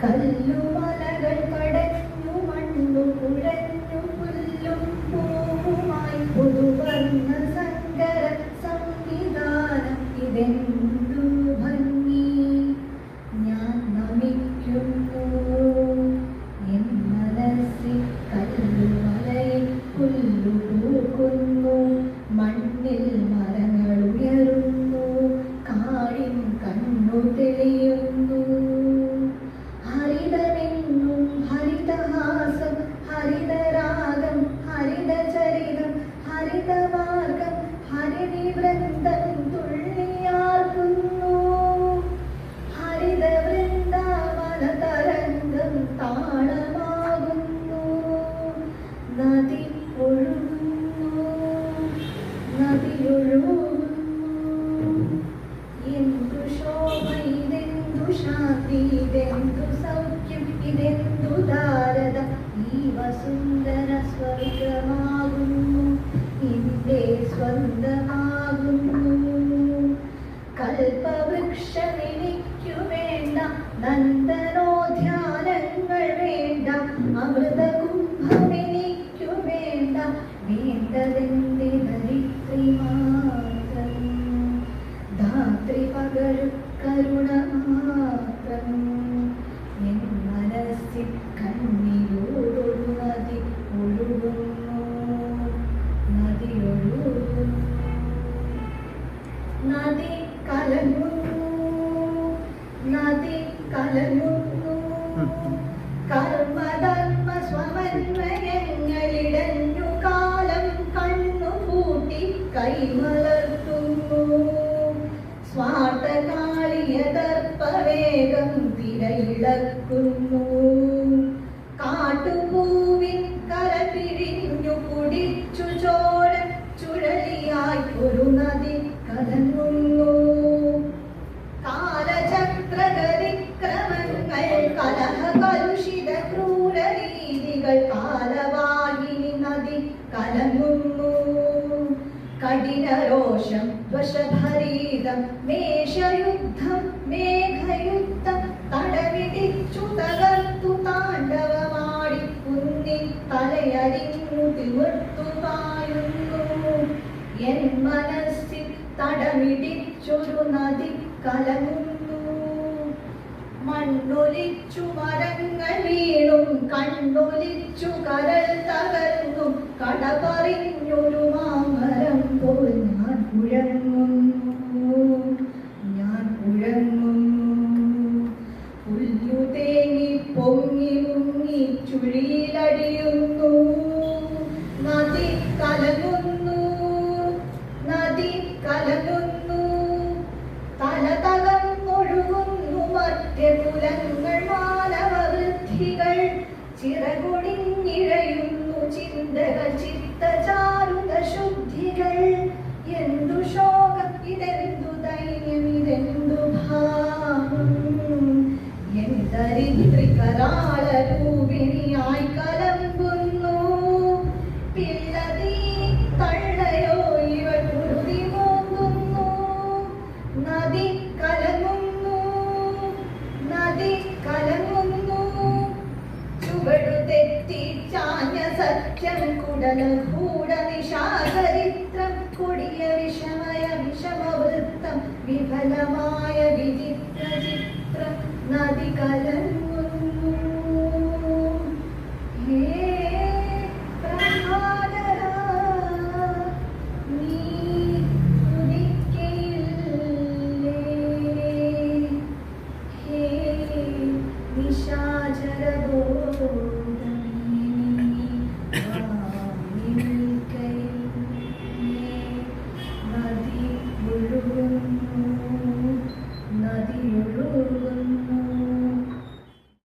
കല്ലുമലകൾ കടഞ്ഞു മണ്ണു കുഴഞ്ഞു പുല്ലും പൂവുമായി പുതുവർണ്ണ സങ്കര സംവിധാനം ഇതെന്തു ഭംഗി ഞാൻ നമിക്കുന്നു എൻ മനസ്സിൽ കല്ലുമലയിൽ പുല്ലു പൂക്കുന്നു മണ്ണിൽ മരങ്ങൾ ഉയരുന്നു കാടിൻ കണ്ണു തെളിയുന്നു ഹരിതമെന്നും ഹരിതഹാസം ഹരിതരാഗം ഹരിതചരിതം ഹരിതമാർഗം ഹരിതവൃന്ദം തുള്ളിയാർക്കുന്നു ഹരിത വൃന്ദാവന തരംഗം താളമാകുന്നു നദി ഒഴുകുന്നു നദിയൊഴുകുന്നു എന്തു ശോഭ ഇതെന്തു ശാന്തി ഇതെന്തു സൗഖ്യം ഇതെന്തു ധാരത ഈ വസുന്ധര സ്വർഗമാകുന്നു നിന്റെ സ്വന്തമാകുന്നു കൽപവൃക്ഷം എനിക്കു വേണ്ട നന്ദനോദ്യാനങ്ങൾ വേണ്ട അമൃതകുംഭം എനിക്കു വേണ്ട വേണ്ടതെന്റെ ധരിത്രി മാത്രം ധാത്രി പകരു കരുണ മാത്രം എൻ മനസ്സിൽ കണ്ണീരോടൊരു നദി ഒഴുകുന്നു നദി ഒഴുകുന്നു നദി കലങ്ങുന്നു നദി കലങ്ങുന്നു കർമ്മധർമ്മ സ്വമന്വയങ്ങളിടഞ്ഞു കാലം കണ്ണു പൂട്ടി കൈമലർത്തുന്നു സ്വാർത്ഥകാളിയ ദർപ്പവേഗം തിരയിളക്കുന്നു കാട്ടുപൂവിൻ കര പിരിഞ്ഞു കുടിച്ചു ചോര ചുഴലിയായി ഒരു നദി കലങ്ങുന്നു കാലചക്രഗതിക്രമങ്ങൾ കലഹ കലുഷിത ക്രൂര രീതികൾ കാലവാഹിനി നദി കലങ്ങുന്നു കഠിനരോഷം ദ്വശഭരീതം മേഷയുദ്ധം മേഘയുദ്ധം തടവിടിച്ചു തകർത്തു താണ്ഡവമാടി കുന്നിൻ തലയരിഞ്ഞു തിമിർത്തു പായുന്നു എൻ മനസ്സിൽ തടമിടിച്ചൊരു നദി കലങ്ങുന്നു മണ്ണൊലിച്ചു മരങ്ങൾ വീണും കണ്ണൊലിച്ചു കരൾ തകർന്നും കടപറിഞ്ഞൊരു മാമരം പോൽ ഞാൻ കുഴങ്ങുന്നു ഞാൻ കുഴങ്ങുന്നു പുല്ലു തേങ്ങി പൊങ്ങി മുങ്ങി ചുഴിയിലടിയുന്നു നദി കലങ്ങുന്നു നദി കലങ്ങുന്നു തല തകർന്നൊഴുകുന്നു മധ്യകുലങ്ങൾ മാനവവൃദ്ധികൾ ചിറകൊടിഞ്ഞിഴയുന്നു ചിന്തകൾ ചിത്തചാരുത ശുദ്ധികൾ എന്തു ശോകം ഇതെന്തു ദൈന്യം ഇതെന്തു ഭാവം എൻ ദരിദ്രി കരാള രൂപിണിയായി കലമ്പുന്നു പിള്ളതീ തള്ളയോ ഇവൾ കുരുതി മോങ്ങുന്നു നദി കലങ്ങുന്നു നദി കലങ്ങുന്നു ചുവടു തെറ്റി ചാഞ്ഞ സത്യം കുടല കൂട നിശാചരിത്രം കൊടിയ വിഷമയ വിഷമവൃത്തം വിഫലമായ